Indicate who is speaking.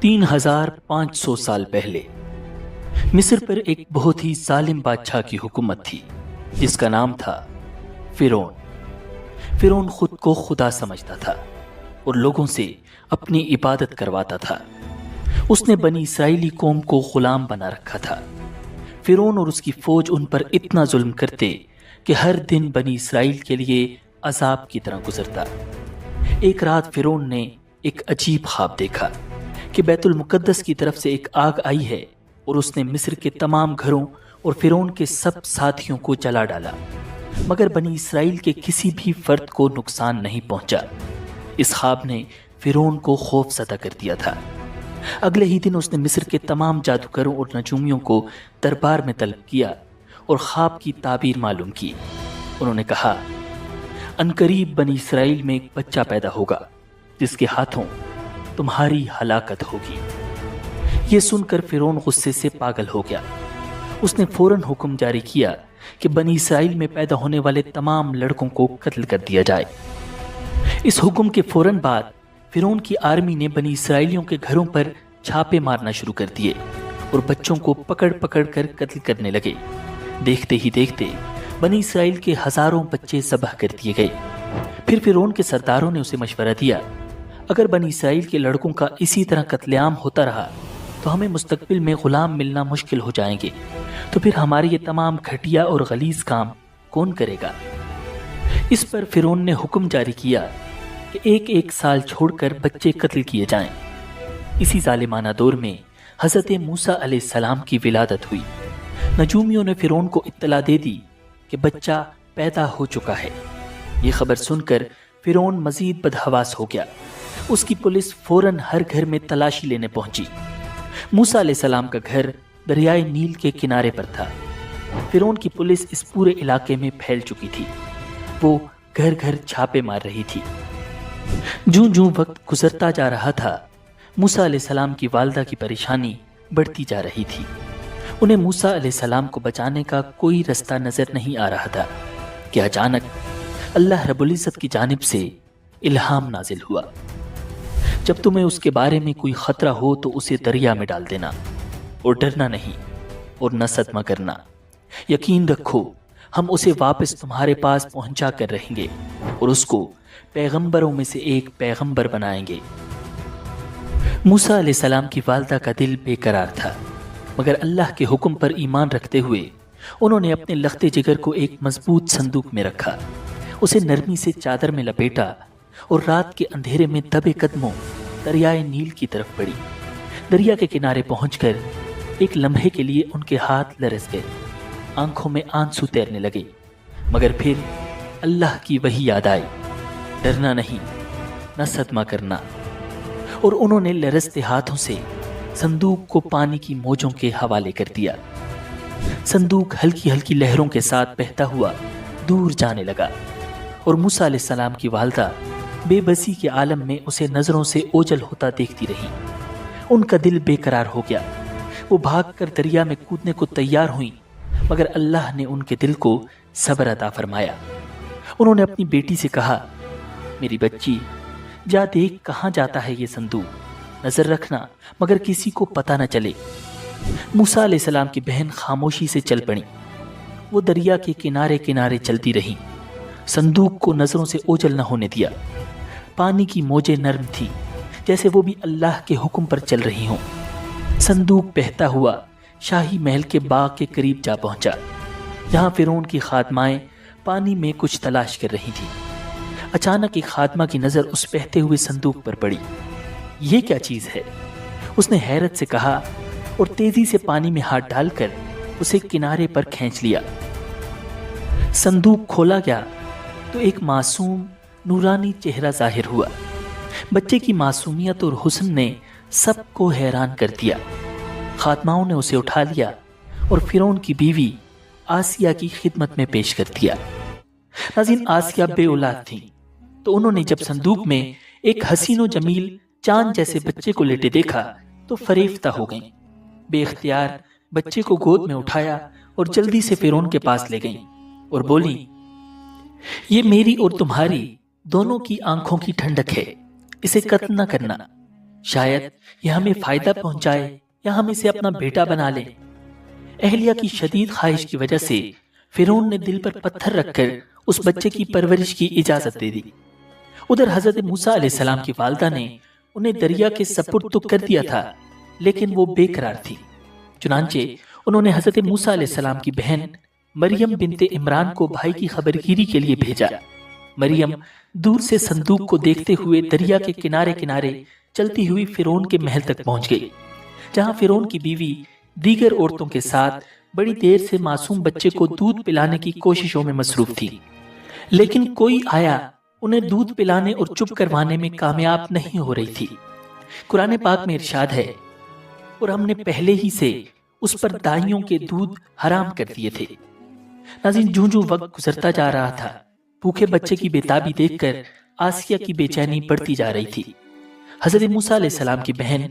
Speaker 1: 3500 साल पहले मिस्र पर एक बहुत ही जालिम बादशाह की हुकूमत थी जिसका नाम था फिरौन। फिरौन खुद को खुदा समझता था और लोगों से अपनी इबादत करवाता था। उसने बनी इसराइली कौम को गुलाम बना रखा था। फिरौन और उसकी फौज उन पर इतना जुल्म करते कि हर दिन बनी इसराइल के लिए अजाब की तरह गुजरता। एक रात फिरौन ने एक अजीब ख्वाब देखा कि बैतुल मुकद्दस की तरफ से एक आग आई है और उसने मिस्र के तमाम घरों और फिरौन के सब साथियों को जला डाला, मगर बनी इसराइल के किसी भी फर्द को नुकसान नहीं पहुंचा। इस ख्वाब ने फिरौन को खौफज़दा कर दिया था। अगले ही दिन उसने मिस्र के तमाम जादूगरों और नजूमियों को दरबार में तलब किया और ख्वाब की ताबीर मालूम की। उन्होंने कहा, अनकरीब बनी इसराइल में एक बच्चा पैदा होगा जिसके हाथों तुम्हारी हलाकत होगी। यह सुनकर फिरौन गुस्से से पागल हो गया। उसने फौरन हुक्म जारी किया कि बनी इसराइल में पैदा होने वाले तमाम लड़कों को कत्ल कर दिया जाए। इस हुक्म के फौरन बाद फिरौन की आर्मी ने बनी इसराइलियों के घरों पर छापे मारना शुरू कर दिए और बच्चों को पकड़ पकड़ कर कत्ल करने लगे। देखते ही देखते बनी इसराइल के हजारों बच्चे ज़बह कर दिए गए। फिर फिरौन के सरदारों ने उसे मशवरा दिया, अगर बनी इसराइल के लड़कों का इसी तरह कत्लेआम होता रहा तो हमें मुस्तकबिल में गुलाम मिलना मुश्किल हो जाएंगे, तो फिर हमारे ये तमाम घटिया और गलीज काम कौन करेगा। इस पर फिरौन ने हुक्म जारी किया कि एक एक साल छोड़कर बच्चे कत्ल किए जाएं। इसी जालिमाना दौर में हज़रत मूसा अलैहिस्सलाम की विलादत हुई। नजूमियों ने फिरौन को इत्तला दे दी कि बच्चा पैदा हो चुका है। ये खबर सुनकर फिरौन मजीद बदहवास हो गया। उसकी पुलिस फौरन हर घर में तलाशी लेने पहुंची। मूसा अलैहिस्सलाम का घर दरियाए नील के किनारे पर था। फिरौन की पुलिस इस पूरे इलाके में फैल चुकी थी। वो घर घर छापे मार रही थी। जूं जूं वक्त गुजरता जा रहा था, मूसा अलैहिस्सलाम की वालदा की परेशानी बढ़ती जा रही थी। उन्हें मूसा अलैहिस्सलाम को बचाने का कोई रास्ता नजर नहीं आ रहा था कि अचानक अल्लाह रब्बुल इज्जत की जानिब से इल्हाम नाजिल हुआ, जब तुम्हें उसके बारे में कोई खतरा हो तो उसे दरिया में डाल देना और डरना नहीं और न सदमा करना। यकीन रखो, हम उसे वापस तुम्हारे पास पहुंचा कर रहेंगे और उसको पैगंबरों में से एक पैगंबर बनाएंगे। मूसा अलैहिस्सलाम की वालदा का दिल बेकरार था, मगर अल्लाह के हुक्म पर ईमान रखते हुए उन्होंने अपने लख्ते जिगर को एक मजबूत संदूक में रखा, उसे नरमी से चादर में लपेटा और रात के अंधेरे में दबे कदमों दरियाए नील की तरफ बढ़ी। दरिया के किनारे पहुंचकर एक लम्हे के लिए उनके हाथ लरस गए, आंखों में आंसू तैरने लगे, मगर फिर अल्लाह की वही याद आई, डरना नहीं, न सदमा करना। और उन्होंने लरसते हाथों से संदूक को पानी की मौजों के हवाले कर दिया। संदूक हल्की हल्की लहरों के साथ बहता हुआ दूर जाने लगा और मूसा अलैहिस्सलाम की वालदा बेबसी के आलम में उसे नजरों से ओझल होता देखती रही। उनका दिल बेकरार हो गया। वो भागकर दरिया में कूदने को तैयार हुई, मगर अल्लाह ने उनके दिल को सब्र अता फरमाया। उन्होंने अपनी बेटी से कहा, मेरी बच्ची, जा देख कहाँ जाता है ये संदूक, नजर रखना मगर किसी को पता न चले। मूसा अलैहिस्सलाम की बहन खामोशी से चल पड़ी। वो दरिया के किनारे किनारे चलती रही, संदूक को नजरों से ओझल न होने दिया। पानी की मौजें नर्म थी, जैसे वो भी अल्लाह के हुक्म पर चल रही हों। संदूक बहता हुआ शाही महल के बाग के करीब जा पहुंचा, जहां फिरौन की खादमाएं पानी में कुछ तलाश कर रही थी। अचानक एक खादमा की नजर उस बहते हुए संदूक पर पड़ी। ये क्या चीज है? उसने हैरत से कहा और तेजी से पानी में हाथ डालकर उसे किनारे पर खींच लिया। संदूक खोला गया तो एक मासूम नूरानी चेहरा जाहिर हुआ। बच्चे की मासूमियत और हुस्न ने सबको हैरान कर दिया। खादमाओं ने उसे उठा लिया और फिरौन की बीवी आसिया की खिदमत में पेश कर दिया। नाज़रीन, आसिया बे औलाद थी, तो उन्होंने जब संदूक में एक हसीनो जमील चांद जैसे बच्चे को लेटे देखा तो फरेफ्ता हो गईं। बेख्तियार बच्चे को गोद में उठाया और जल्दी से फिरौन के पास ले गईं और बोली, ये मेरी और तुम्हारी दोनों की आंखों की ठंडक है, इसे कत्ल न करना। شاید یہ ہمیں فائدہ پہنچائے یا ہم اسے اپنا بیٹا بنا لیں۔ اہلیہ کی شدید خواہش کی وجہ سے فرعون نے دل پر پتھر رکھ کر اس بچے کی پرورش کی اجازت دے دی۔ ادھر حضرت موسیٰ علیہ السلام کی والدہ نے انہیں دریا کے سپرد تو کر دیا تھا، لیکن وہ بے قرار تھی۔ چنانچہ انہوں نے حضرت موسیٰ علیہ السلام کی بہن مریم بنت عمران کو بھائی کی خبرگیری کے لیے بھیجا۔ مریم دور سے صندوق کو دیکھتے ہوئے دریا کے کنارے کنارے چلتی ہوئی فرعون کے محل تک پہنچ گئی، جہاں فرعون کی بیوی دیگر عورتوں کے ساتھ بڑی دیر سے معصوم بچے کو دودھ پلانے کی کوششوں میں مصروف تھی، لیکن کوئی آیا انہیں دودھ پلانے اور چپ کروانے میں کامیاب نہیں ہو رہی تھی۔ قرآن پاک میں ارشاد ہے، اور ہم نے پہلے ہی سے اس پر دائیوں کے دودھ حرام کر دیے تھے۔ ناظرین، جوں وقت گزرتا جا رہا تھا، بھوکے بچے کی بےتابی دیکھ کر آسیہ کی بے چینی بڑھتی جا رہی تھی۔ حضرت موسیٰ علیہ السلام کی بہن